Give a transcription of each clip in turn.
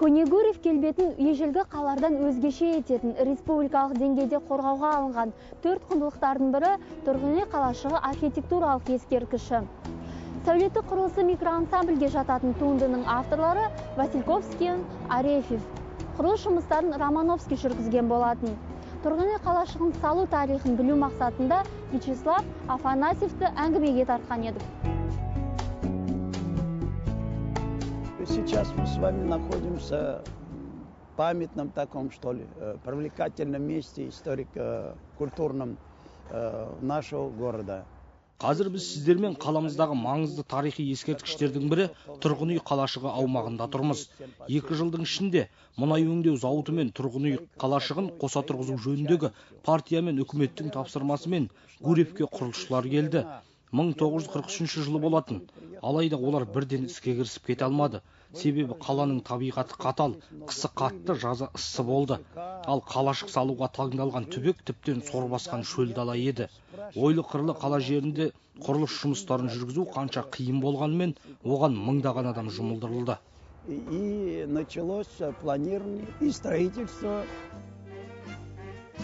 Көне Гурьев келбетін ежелгі қалардан өзгеше ететін республикалық деңгейде қорғауға алынған 4 құндылықтардың бірі тұрғын үй қалашығы архитектуралық ескерткіші. Сәулеті құрылысы микроансамбльге жататын туындының авторлары Васильковский, Арефьев. Құрылыс жұмыстарын Романовский жүргізген болатын. Тұрғын үй қалашығын салу тарихын білу мақсатында Вячеслав Афанасьевті әңгімеге тартқан едік. Сейчас мы с вами находимся в памятном таком, что ли, привлекательном месте историко-культурном нашего города. Қазір біз сіздермен қаламыздағы маңызды тарихи ескерткіштердің бірі тұрғын үй қалашығы аумағында тұрмыз. 2 жылдың ішінде мұнай өңдеу зауыты мен тұрғын үй қалашығын қоса тұрғызу жөніндегі партия мен үкіметтің тапсырмасымен Гурьевке құрылысшылар келді. 1943 жылы болатын. Алайда олар бірден іске кірісіп кете алмады. Себебі қаланың табиғаты қатал, қысы қатты, жазы ыссы болды. Ал қалашық салуға таңдалған түбек тіптен сор басқан шөл дала еді. Ойлы қырлы қала жерінде құрылыс жұмыстарын жүргізу қанша қиын болғанымен, оған мыңдаған адам жұмылдырылды. И началось планирование и строительство.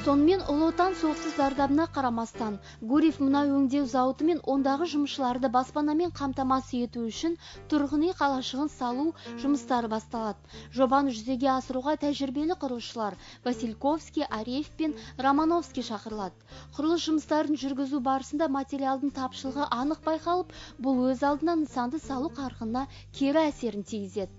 Сонымен Ұлы Отан соғысы зардабына қарамастан, Гурьев мұнай өңдеу зауыты мен ондағы жұмысшыларды баспанамен қамтамасыз ету үшін тұрғын үй қалашығын салу жұмыстары басталады. Жобаны жүзеге асыруға тәжірибелі құрылысшылар Васильковский, Арефьев пен Романовский шақырылады. Құрылыс жұмыстарын жүргізу барысында материалдың тапшылығы анық байқалып, бұл өз алдына нысанды салу қарқынына кері әсерін тигізеді.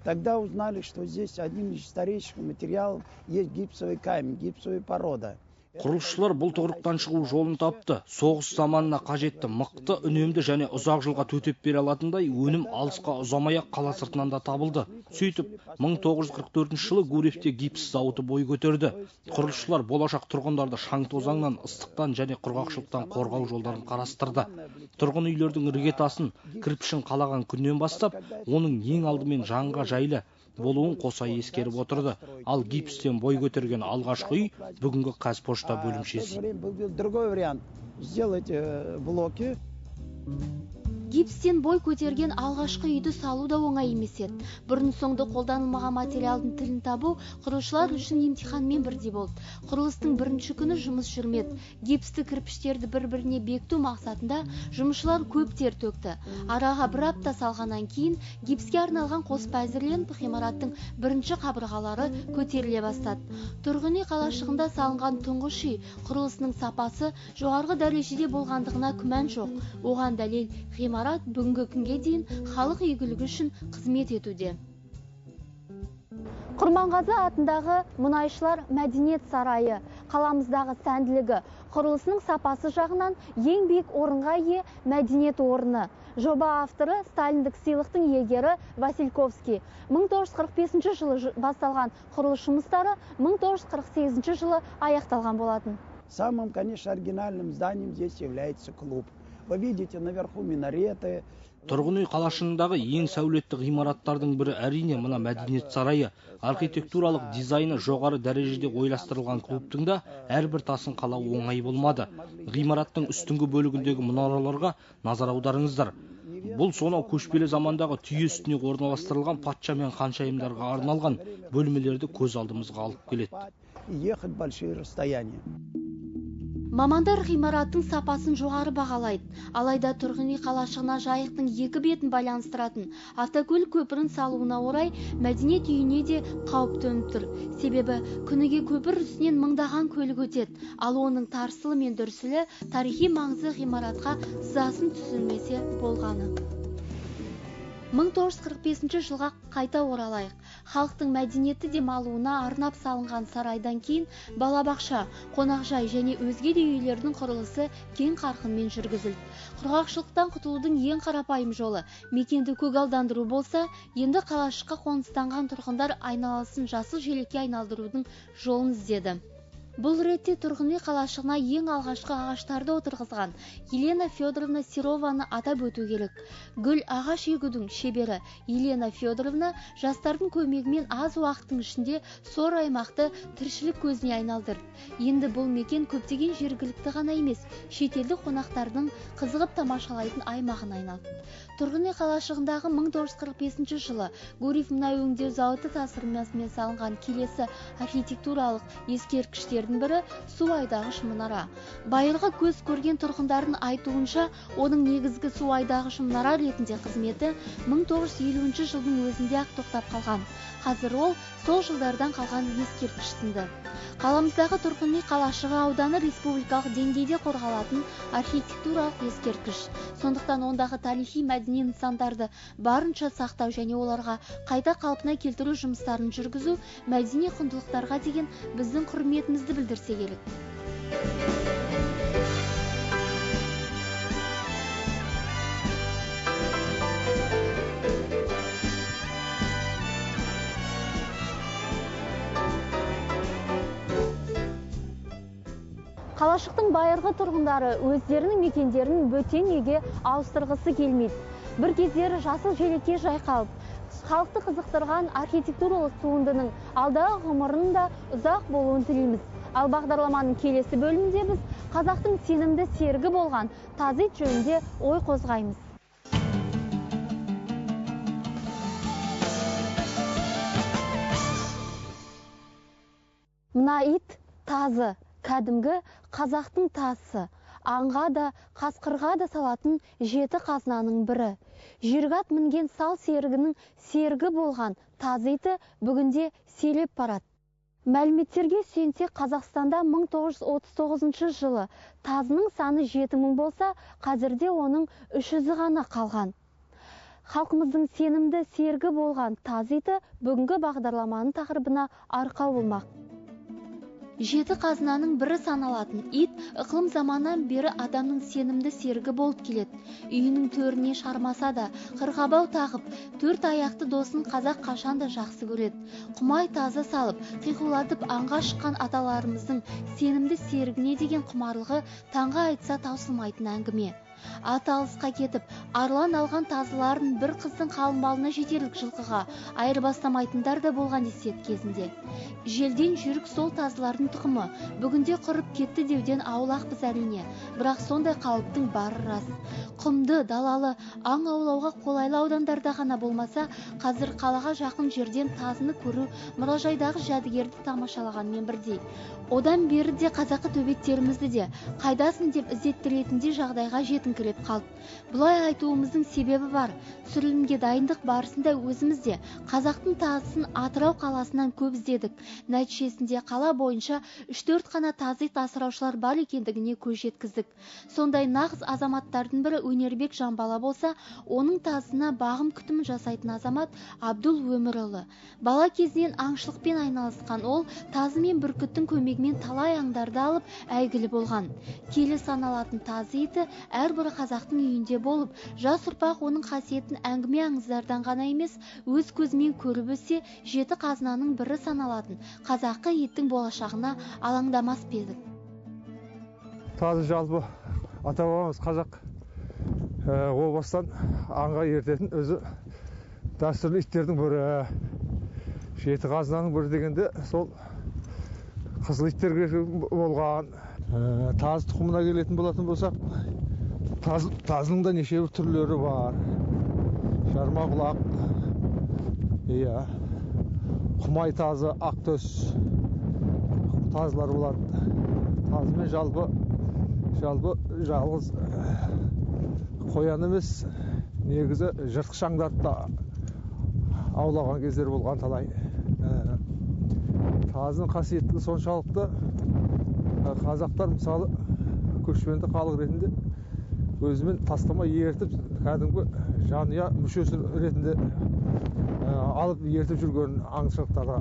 Тогда узнали, что здесь одним из старейших материалов есть гипсовый камень, гипсовая порода. Құрылысшылар бұл тығырықтан шығу жолын тапты. Соғыс заманына қажетті мықты, үнемді және ұзақ жылға төтеп бере алатындай өнім алысқа ұзамай-ақ қала сыртынан да табылды. Сөйтіп, 1944 жылы Гурьевте гипс зауыты бой көтерді. Құрылысшылар болашақ тұрғындарды шаң тозаңнан, ыстықтан және құрғақшылықтан қорғау жолдарын қарастырды. Тұрғын үйлердің іргетасын, кірпішін қалаған күннен бастап, оның ең алдымен жанға жайлы болуын қоса ескеріп отырды. Ал гипстен бой көтерген алғашқы үй бүгінгі Қазпошта бөлімшесі. Другой вариант сделать блоки. Гипстен бой көтерген алғашқы үйді салу да оңай емес еді. Бұрын соңды қолданылмаған материалдың тілін табу құрылысшылар үшін емтиханмен бірдей болды. Құрылыстың бірінші күні жұмыс жүрмеді. Гипсті кірпіштерді бір-біріне бекіту мақсатында жұмысшылар көп тер төкті. Араға бір апта салғаннан кейін гипске арналған қоспа әзірленіп, ғимараттың бірінші қабырғалары көтеріле бастады. Тұрғын үй қалашығында салынған тұңғыш үй құрылысының сапасы жоғарғы дәрежеде болғандығына күмән жоқ. Оған дәлел ғимарат бүгінгі күнге дейін халық игілігі үшін қызмет етуде. Құрманғазы атындағы мұнайшылар мәдениет сарайы қаламыздағы сәнділігі, құрылысының сапасы жағынан ең биік орынға ие мәдениет орны. Жоба авторы Сталиндік сыйлықтың иегері Васильковский. 1945 жылы басталған құрылыс жұмыстары 1948 жылы аяқталған болатын. Самым, конечно, оригинальным зданием здесь является клуб. Вы видите наверху минареты. Тұрғын үй қалашығындағы ең сәулетті ғимараттардың бірі әрине мына мәдениет сарайы. Архитектуралық дизайны жоғары дәрежеде ойластырылған клубтың да әрбір тасын қалау оңай болмады. Ғимараттың үстіңгі бөлігіндегі мұнараларға назар аударыңыздар. Бұл сонау көшпелі замандағы түйе үстіне орналастырылған патша мен ханшайымдарға арналған бөлмелерді көз алдымызға алып келеді. Ехать большие расстояния. Мамандар ғимараттың сапасын жоғары бағалайды. Алайда тұрғын үй қалашығына жайықтың екі бетін байланыстыратын автокөлік көпірін салуына орай мәдениет үйіне де қауіп төніп тұр. Себебі күніге көпір үстінен мыңдаған көлік өтеді. Ал оның тарсылы мен дүрсілі тарихи маңызды ғимаратқа сызасын түсірмесе болғаны. 1945 жылға қайта оралайық. Халықтың мәдениетті демалуына арнап салынған сарайдан кейін балабақша, қонақжай және өзге де үйлердің құрылысы кең қарқынмен жүргізілді. Құрғақшылықтан құтылудың ең қарапайым жолы мекенді көгалдандыру болса, енді қалашыққа қоныстанған тұрғындар айналасын жасыл желекке айналдырудың жолын іздеді. Бұл ретте тұрғын үй қалашығына ең алғашқы ағаштарды отырғызған Елена Федоровна Серованы атап өту керек. Гүл ағаш егудің шебері Елена Федоровна жастардың көмегімен аз уақыттың ішінде сор аймақты тіршілік көзіне айналдырды. Енді бұл мекен көптеген жергілікті ғана емес, шетелдік қонақтардың қызығып тамашалайтын аймағына айналды. Тұрғын үй қалашығындағы 1945 жылы Гурьев мұнай өңдеу зауыты тапсырмасымен салынған келесі архитектуралық ескерткіштердің бірі су айдағыш мұнара. Байырғы көз көрген тұрғындардың айтуынша, оның негізгі су айдағыш мұнара ретінде қызметі 1950 жылдың өзінде-ақ тоқтап қалған. Қазір ол сол жылдардан қалған ескерткіш сынды. Қаламыздағы тұрғын үй қалашығы ауданы республикалық деңгейде қорғалатын архитектуралық ескерткіш. Сондықтан ондағы тарихи мәдени нысандарды барынша сақтау және оларға қайта қалпына келтіру жұмыстарын жүргізу мәдени құндылықтарға деген біздің құрметімізді білдірсе керек. Қалашықтың байырғы тұрғындары өздерінің мекендерін бөтен үйге ауыстырғысы келмейді. Бір кездері жасыл желекке жайқалып, халықты қызықтырған архитектуралық туындының алдағы ғұмырының да ұзақ болуын тілейміз. Ал бағдарламаның келесі бөлімінде біз қазақтың сенімді серігі болған тазы ит жөнінде ой қозғаймыз. Мына ит тазы, кәдімгі қазақтың тасы, аңға да, қасқырға да салатын жеті қазынаның бірі. Жергат мінген сал серігінің серігі болған тазы иті бүгінде селеп барады. Мәліметтерге сүйенсек, Қазақстанда 1939 жылы тазының саны 7000 болса, қазірде оның 300 ғана қалған. Халқымыздың сенімді серігі болған тазы иті бүгінгі бағдарламаның тақырыбына арқау болмақ. Жеті қазынаның бірі саналатын ит ықылым заманнан бері адамның сенімді серігі болып келеді. Үйінің төріне шармаса да, қырғабау тағып, төрт аяқты досын қазақ қашан да жақсы көреді. Құмай таза салып, қиқулатып аңға шыққан аталарымыздың сенімді серігіне деген құмарлығы таңға айтса таусылмайтын әңгіме. Аты алысқа кетіп, арлан алған тазыларын бір қыздың қалыңбалына жетерлік жылқыға айырбастамайтындар да болған есет кезінде. Желден жүйрік сол тазылардың тұқымы бүгінде құрып кетті деуден аулақпыз әрине, бірақ сондай қауіптің бары рас. Құмды, далалы, аң аулауға қолайлы аудандарда ғана болмаса, қазір қалаға жақын жерден тазыны көру мұражайдағы жәдігерді тамашалағанмен бірдей. Одан бері де қазақы төбеттерімізді де қайдасын деп іздеттіретіндей жағдайға жетіңкіреп қалды. Бұлай айтуымыздың себебі бар. Түсірілімге дайындық барысында өзіміз де қазақтың тазысын Атырау қаласынан көп іздедік. Нәтижесінде қала бойынша 3-4 қана тазы ит асыраушылар бар екендігіне көз жеткіздік. Сондай нағыз азаматтардың бірі Өнербек Жамбала болса, оның тазысына бағым күтімін жасайтын азамат Абдул Өмірұлы. Бала кезінен аңшылықпен айналысқан ол тазы мен бүркіттің көмегімен талай аңдарды алып әйгілі болған. Келі саналатын тазы иті әрбір қазақтың үйінде болып, жас ұрпақ оның қасиетін әңгіме аңыздардан ғана емес, өз көзімен көріп өссе, жеті қазынаның бірі саналатын қазақы иттің болашағына алаңдамас па едік. Тазы жалпы ата-бабамыз қазақ о бастан аңға ертетін өзі дәстүрлі иттердің бірі. Жеті қазынаның бірі дегенде сол қызыл иттерге болған. Тазы тұқымына келетін болатын болсақ, тазының да неше бір түрлері бар. Жармағұлақ, құмай тазы, ақтөс тазылар болады. Тазымен жалпы жалғыз қоян емес, негізі жыртқыш аңдарды да аулаған кездер болған талай. Тазының қасиеттігі соншалықты, қазақтар мысалы көшпенді халық ретінде өзімен тастамай ертіп, кәдімгі жанұя мүшесі ретінде алып ертіп жүрген аңшылықтарға.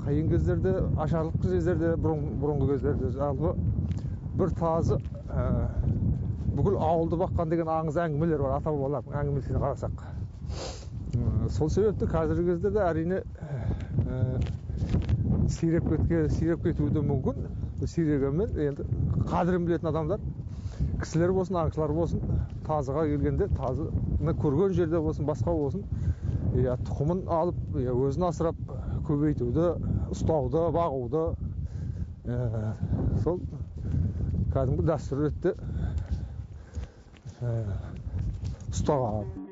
Қиын кездерде, ашарлық кездерде, бұрынғы кездерде жалпы бір тазы бүкіл ауылды баққан деген аңыз әңгімелер бар, ата-бабалардың әңгімесіне қарасақ. Сол себепті қазіргі кездерде әрине сиреп кетуі де мүмкін. Сирегенмен енді қадірін білетін адамдар, кісілер болсын, аңшылар болсын, тазыға келгенде тазыны көрген жерде болсын, басқа болсын, тұқымын алып, өзін асырап, көбейтуді, ұстауды, бағуды, сол кәдімгі дәстүр ретте ұстаған.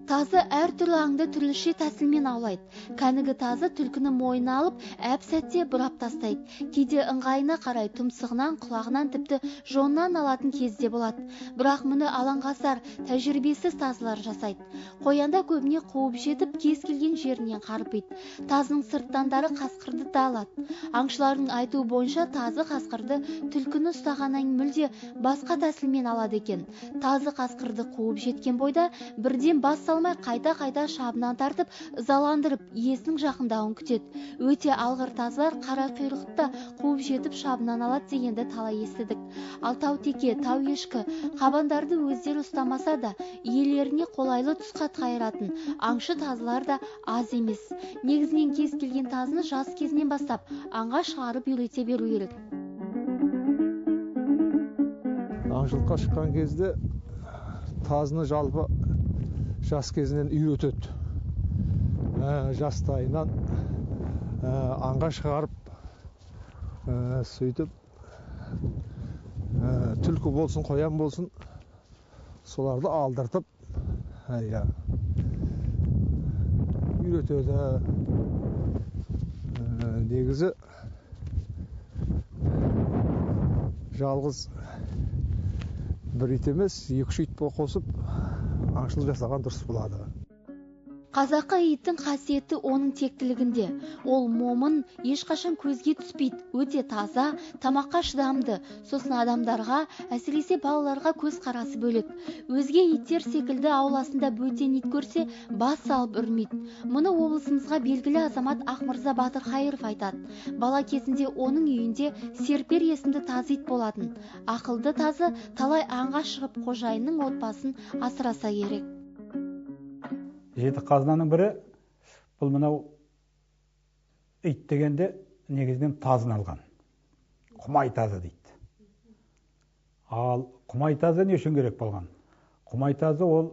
Тазы әртүрлі аңды түрліше тәсілмен аулайды. Кәнігі тазы түлкіні мойнына алып, әп сәтте бұрап тастайды. Кейде ыңғайына қарай тұмсығынан, құлағынан, тіпті жонынан алатын кезде болады. Бірақ мұны алаңғасар, тәжірибесіз тазылар жасайды. Қоянда көбіне қуып жетіп, кез келген жерінен қарпиды. Тазының сырттандары қасқырды да алады. Аңшылардың айтуы бойынша тазы қасқырды түлкіні ұстағаннан мүлде басқа тәсілмен алады екен. Тазы қасқырды қуып жеткен бойда бірден бас салмай қайта шабынан тартып, ызаландырып, иесінің жақындауын күтеді. Өте алғыр тазылар қара құйрықты қуып жетіп шабынан алады дегенді талай естідік. Ал таутеке, тауешкі, қабандарды өздері ұстамаса да, иелеріне қолайлы тұсқа қайыратын аңшы тазылар да аз емес. Негізінен кез келген тазыны жас кезінен бастап аңға шығарып үйрете беру керек. Аңшылыққа шыққан кезде тазыны жалпы жас кезінен үйретеді. Жастайынан аңға шығарып, сөйтіп, түлкі болсын, қоян болсын, соларды алдыртып, үйретеді. Негізі жалғыз бір ит емес, 2-3 ит қосып аңшылық жасаған дұрыс болады. Қазақы иттің қасиеті оның тектілігінде. Ол момын, ешқашан көзге түспейді, өте таза, тамаққа шыдамды. Сосын адамдарға, әсіресе балаларға көз қарасы бөлек. Өзге иттер секілді ауласында бөтен ит көрсе, бас салып үрмейді. Мұны облысымызға белгілі азамат Ақмырза Батыр Хайыров айтады. Бала кезінде оның үйінде Серпер есімді тазы ит болатын. Ақылды тазы талай аңға шығып қожайынның отбасын асыраса керек. Жеті қазынаның бірі, бұл мынау ит дегенде негізінен тазын алған. Құмай тазы дейді. Ал құмай тазы не үшін керек болған? Құмай тазы ол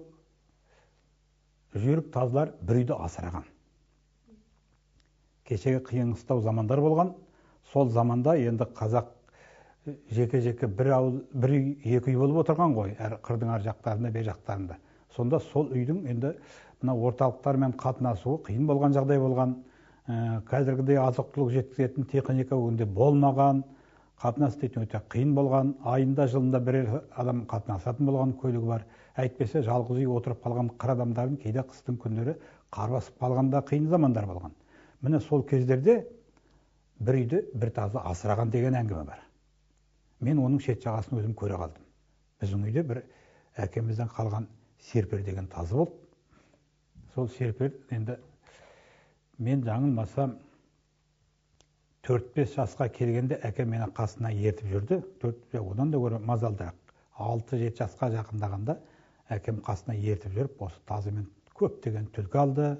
жүйрік тазылар бір үйді асыраған. Кешегі қиын қыстау замандар болған. Сол заманда енді қазақ жеке-жеке бір үй, екі үй болып отырған ғой, әр қырдың ар жақтарында, бер жақтарында. Сонда сол үйдің енді мына орталықтармен қатынасуы қиын болған жағдай болған. Қазіргідей азық-түлік жеткізетін техника өнде болмаған, қатынас дейтін өте қиын болған. Айында, жылында бірер адам қатынасатын болған көлігі бар. Әйтпесе жалғыз үй отырып қалған қыр адамдардың кейде қыстың күндері қар басып қалғанда қиын замандар болған. Міне сол кездерде бір үйді бір тазы асыраған деген әңгіме бар. Мен оның шет жағасын өзім көре қалдым. Біздің үйде бір әкемізден қалған Серпер деген тазы болды. Сол Серпер енді мен жаңылмасам 4-5 жасқа келгенде әкем мені қасына ертіп жүрді. Одан да көрі мазалдырақ. 6-7 жасқа жақындағанда әкем қасына ертіп жүріп, осы тазымен көптеген түлкі алды,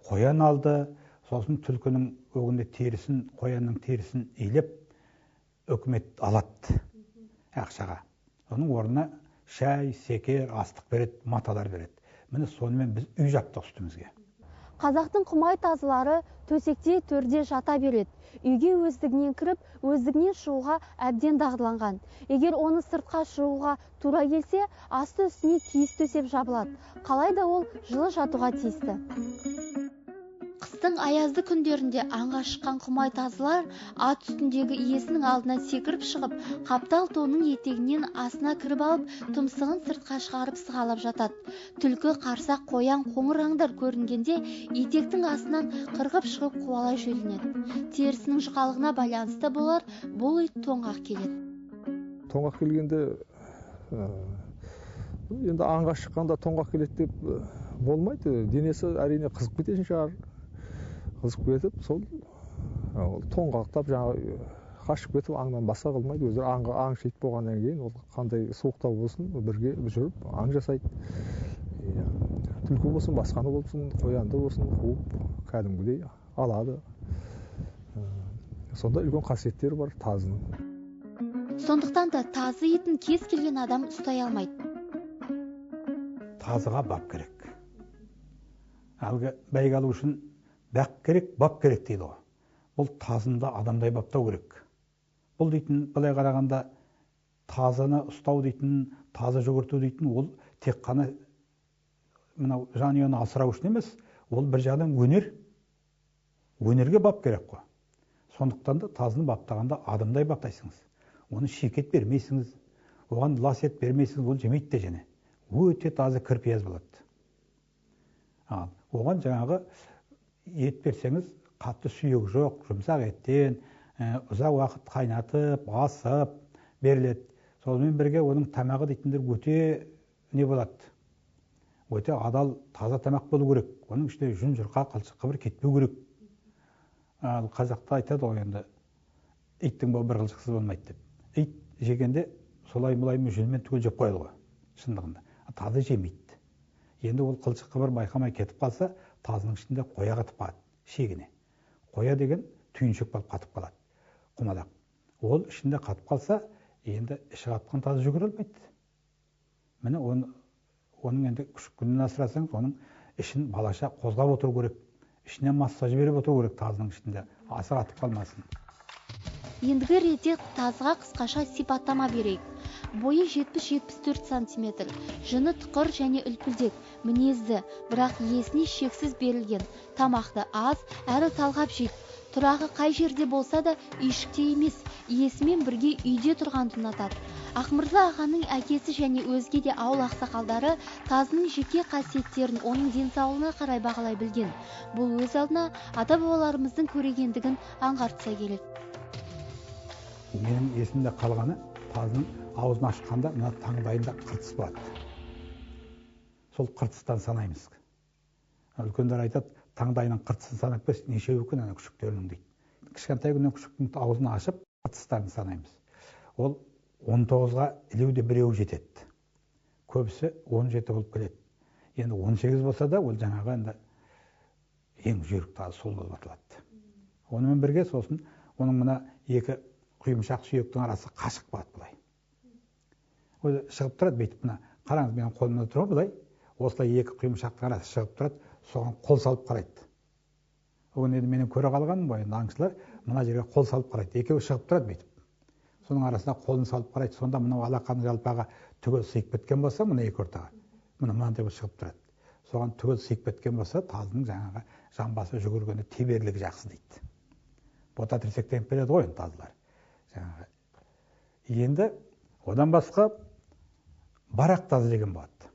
қоян алды. Сосын түлкінің өгінде терісін, қоянның терісін илеп, үкімет алады ақшаға. Оның орнына шай, секер, астық береді, маталар береді. Міне сонымен біз үй жаптық үстімізге. Қазақтың құмай тазылары төсекте төрде жата береді. Үйге өздігінен кіріп, өздігінен шығуға әбден дағдыланған. Егер оны сыртқа шығуға тура келсе, асты үстіне киіз төсеп жабылады. Қалайда ол жылы жатуға тиісті. Қыстың аязды күндерінде аңға шыққан құмай тазылар ат үстіндегі иесінің алдына секіріп шығып, қаптал тонның етегінен астына кіріп алып, тұмсығын сыртқа шығарып сығалап жатады. Түлкі, қарсақ, қоян, қоңыр аңдар көрінгенде етектің астынан қырғып шығып қуалай жөнеледі. Терісінің жұқалығына байланысты болар, бұл ит тоңғақ келеді. Тоңғақ келгенде енді аңға шыққанда тоңғақ келеді деп болмайды. Денесі әрине қызып кететін шығар. Қызып кетіп, сол тоңғақтап, жаңа қашып кетіп, аңнан басқа қылмайды. Өздері аңшы ит болғаннан кейін, ол қандай суықтау болсын, бірге жүріп, аң жасайды. Түлкі болсын, басқаны болсын, қоянды болсын, қуып, кәдімгідей алады. сонда үлкен қасиеттері бар тазының. Сондықтан да тазы етін кез келген адам ұстай алмайды. Тазыға бап керек. Әлгі бәйге алу үшін бақ керек, бап керек дейді ғой. Бұл тазында адамдай баптау керек. Бұл дейтін, былай қарағанда, тазыны ұстау дейтін, тазы жүгірту дейтін, ол тек қана мынау жанұяны асырау үшін емес, ол бір жағынан өнер. Өнерге бап керек қой. Сондықтан да тазыны баптағанда адамдай баптайсыңыз. Оны шекет бермейсіңіз, оған лас ет бермейсіңіз, ол жемейді де және. Өте тазы кірпияз болады. Оған жаңағы ет берсеңіз, қатты сүйек жоқ, жұмсақ еттен, ұзақ уақыт қайнатып, асып беріледі. Сонымен бірге оның тамағы дейтіндер өте не болады? Өте адал, таза тамақ болу керек. Оның ішінде жүн, жұрқа, қылшық қыбыр кетпеу керек. Ал қазақта айтады ғой енді, иттің бауы бір қылшықсыз болмайды деп. Ит жегенде солай-мұлаймен жүнмен түгел жеп қояды ғой, шындығында. Тазы жемейді. Енді ол қылшық қыбыр байқамай кетіп қалса, тазының ішінде қоя қатып қалады, шегіне. Қоя деген түйіншек болып қатып қалады, құмалақ. Ол ішінде қатып қалса, енді іші қатқан тазы жүгіре алмайды. Міне оның енді күшік күнін асырасаңыз, оның ішін балаша қозғап отыру керек. Ішіне массаж беріп отыру керек тазының ішінде, асы қатып қалмасын. Ендігі ретте тазыға қысқаша сипаттама берейік. Бойы 70-74 сантиметр, жыны тұқыр және үлпілдек, мінезді, бірақ иесіне шексіз берілген, тамақты аз, әрі талғап жейді. Тұрағы қай жерде болса да үйшікте емес, иесімен бірге үйде тұрғанды ұнатады. Ақмырза ағаның әкесі және өзге де ауыл ақсақалдары тазының жеке қасиеттерін оның денсаулығына қарай бағалай білген. Бұл өз алдына ата-бабаларымыздың көрегендігін аңғартса керек. Менің есімде қалғаны, тазының аузын ашқанда мына таңдайында қыртыс болады. Сол қыртыстан санаймыз. Үлкендер айтады, таңдайының қыртысын санап кез, нешеу екен ана күшіктерінің дейді. Кішкентай күннен күшіктің аузын ашып, қыртыстарын санаймыз. Ол 19-ға илеуде біреу жетеді. Көбісі 17 болып келеді. Енді 18 болса да, ол жаңағы енді ең жүйрік тазы сол болып аталады. Онымен бірге сосын, оның мына екі құйымшақ сүйектің арасы қашық болады бұлай. Ол шығып тұрады, бейтіп мына, қараңыз, менің қолымда тұр бұлай, осылай екі құйымшақтың арасы шығып тұрады, соған қол салып қарайды. Оған енді менің көре қалғаным ғой, енді аңшылар мына жерге қол салып қарайды, екеуі шығып тұрады бейтіп. Соның арасына қолын салып қарайды, сонда мынау алақанның жалпаға түгел сыйып кеткен болса, мына екі ортаға, мынандай шығып тұрады. Соған түгел сыйып кеткен болса, тазының жаңағы жамбасы жүгіргені теберлігі жақсы дейді. Бота тірсектен береді ғой тазылар. Енді одан басқа барақ тазы деген болады.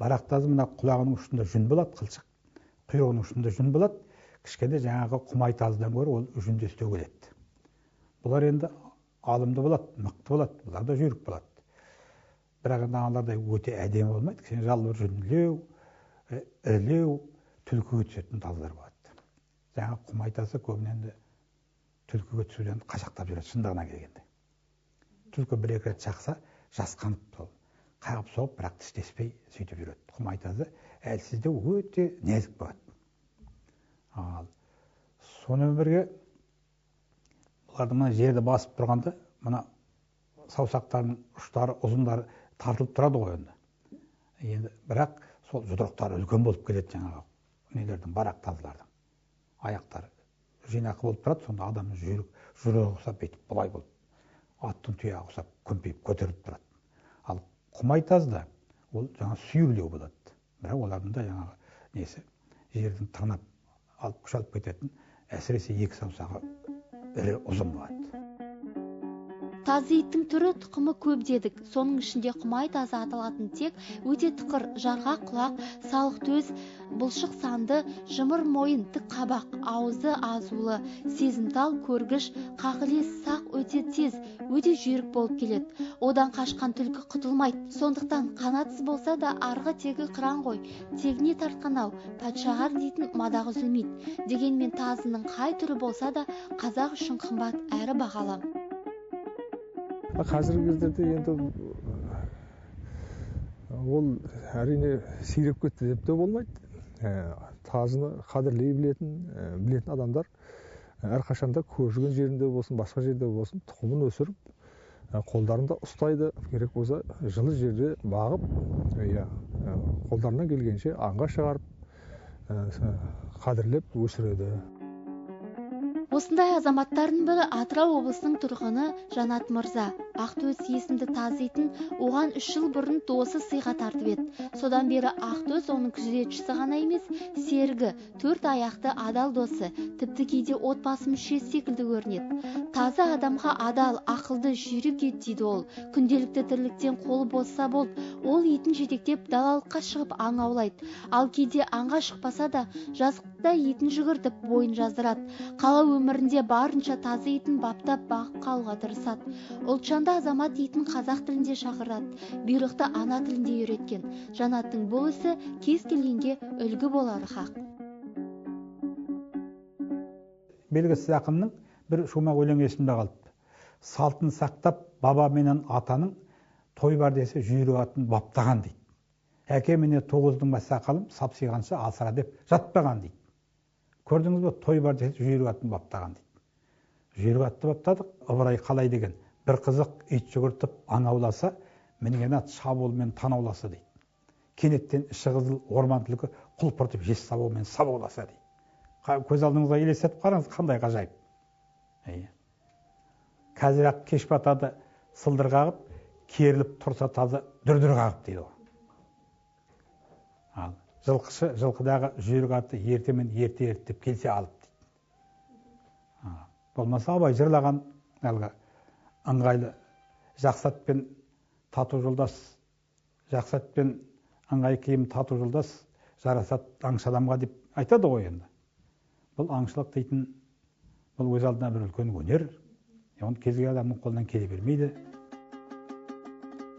Барақ тазы мына құлағының ұшында жүн болады, қылшық, құйрығының ұшында жүн болады. Кішкенде жаңағы құмай тазыдан гөрі ол жүнде істеу келеді. Бұлар енді алымды болады, мықты болады, бұлар да жүйрік болады. Бірақ енді аналардай өте әдемі болмайды. Кішкене жалбыр жүнділеу, ірілеу, түлкіге түсетін тазылар болады. Жаңағы құмай тазы көбінен түлкіге түсуден қашақтап жүреді, шындығына келгенде. Түлкі бір-екі рет шақса, жасқанып сол, қағып соғып, бірақ тістеспей сөйтіп жүреді. Құмай тазы әлсізде өте нәзік болады. Ал сонымен бірге бұлардың мына жерді басып тұрғанда, мына саусақтардың ұштары, ұзындары тартылып тұрады ғой енді. Енді бірақ сол жұдырықтары үлкен болып келеді жаңағы нелердің, барақ тазылардың. Аяқтары жинақы болып тұрады, сонда адамның жүрегі ұқсап бетіп бұлай болып, аттың тұяғы ұқсап көмпейіп көтеріліп тұрады. Ал құмай тазда ол жаңа сүйірлеу болады. Бірақ олардың да жаңағы несі жердің тырнап алып күш алып кететін, әсіресе екі саусағы ірі ұзын болады. Тазы иттің түрі тұқымы көп дедік. Соның ішінде құмай тазы аталатын тек өте тықыр, жарға құлақ, салық төз, бұлшық санды, жымыр мойын, тік қабақ, аузы азулы, сезімтал, көргіш, қағылез, сақ өте тез, өте жүйрік болып келеді. Одан қашқан түлкі құтылмайды. Сондықтан қанатсыз болса да арғы тегі қыран ғой, тегіне тартқан ау, патшағар дейтін мадағы үзілмейді. Дегенмен тазының қай түрі болса да қазақ үшін қымбат әрі бағалы. Қазіргі кездерде енді ол әрине сиреп кетті деп те болмайды. Тазыны қадірлей білетін адамдар әрқашанда көрген жерінде болсын, басқа жерде болсын, тұқымын өсіріп, қолдарында ұстайды, керек болса жылы жерде бағып, қолдарынан келгенше аңға шығарып, қадірлеп өсіреді. Осындай азаматтардың бірі Атырау облысының тұрғыны Жанат Мырза. Ақтөс есімді тазы етін оған 3 жыл бұрын досы сыйға тартып еді. Содан бері Ақтөс оның күзетшісі ғана емес, серігі, 4 аяқты адал досы, тіпті кейде отбасы мүшесі секілді көрінеді. Тазы адамға адал, ақылды, жүйрік ет дейді ол. Күнделікті тірліктен қолы босса болды, ол етін жетектеп далалыққа шығып аң аулайды. Ал кейде аңға шықпаса да, жазықта етін жүгіртіп бойын жаздырады. Қала өмірінде барынша тазы етін баптап бағып қалуға тырысады. Ұлтжанда азамат етін қазақ тілінде шақырады, бұйрықты ана тілінде үйреткен. Жанаттың бұл ісі кез келгенге үлгі болары хақ. Белгісіз ақынның бір шумақ өлең есімде қалыпты. Салтын сақтап, баба менен атаның той бар десе жүйрік атын баптаған дейді. Әке менен 9-дың бас сақалым сапсиғанша асыра деп жатпаған дейді. Көрдіңіз бе, той бар десе жүйрік атын баптаған дейді. Жүйрік атты баптадық, ыбырай қалай деген. Бір қызық ит жүгіртіп аң ауласа, мінген ат шабуылмен танауласа дейді. Кенеттен іші қызыл орман түлкі құлпыртып жес сабаумен сабауласа дейді. Көз алдыңызға елестетіп қараңыз, қандай ғажайып. Қазір ақ кеш батады, сылдыр қағып, керіліп тұрса тазы дүрдір қағып дейді ол. Ал жылқышы жылқыдағы жүйрік атты ертемен ерте ерттеп келсе алып дейді. Болмаса абай жырлаған әлгі ыңғайлы жақсат пен тату жолдас, жақсат пен ыңғай киім тату жолдас, жарасат аңшы адамға деп айтады ғой енді. Бұл аңшылық дейтін, бұл өз алдына бір үлкен өнер, оны кез келген адамның қолынан келе бермейді.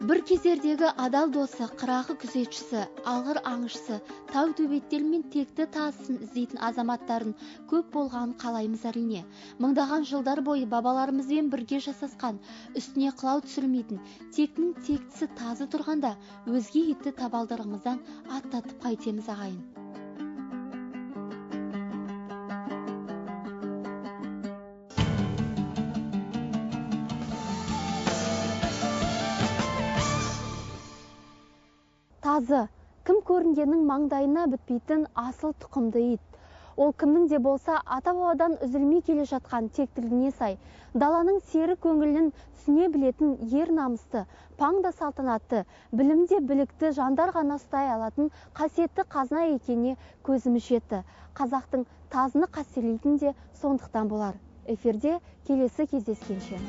Бір кезердегі адал досы, қырағы күзетшісі, алғыр аңшысы, тау төбеттер мен текті тасын іздейтін азаматтарын көп болғанын қалаймыз әрине. Мыңдаған жылдар бойы бабаларымызбен бірге жасасқан, үстіне қылау түсірмейтін, тектің тектісі тазы тұрғанда, өзге етті табалдырығымыздан аттатып қайтеміз ағайын. Тазы, кім көрінгеннің маңдайына бітпейтін асыл тұқымды ит. Ол кімнің де болса ата-бабадан үзілмей келе жатқан тектілігіне сай, даланың сері көңілін түсіне білетін ер намысты, паңда салтанатты, білімде білікті жандар ғана ұстай алатын қасиетті қазына екеніне көзіміз жетті. Қазақтың тазыны қастерлейтін де сондықтан болар. Эфирде келесі кездескенше.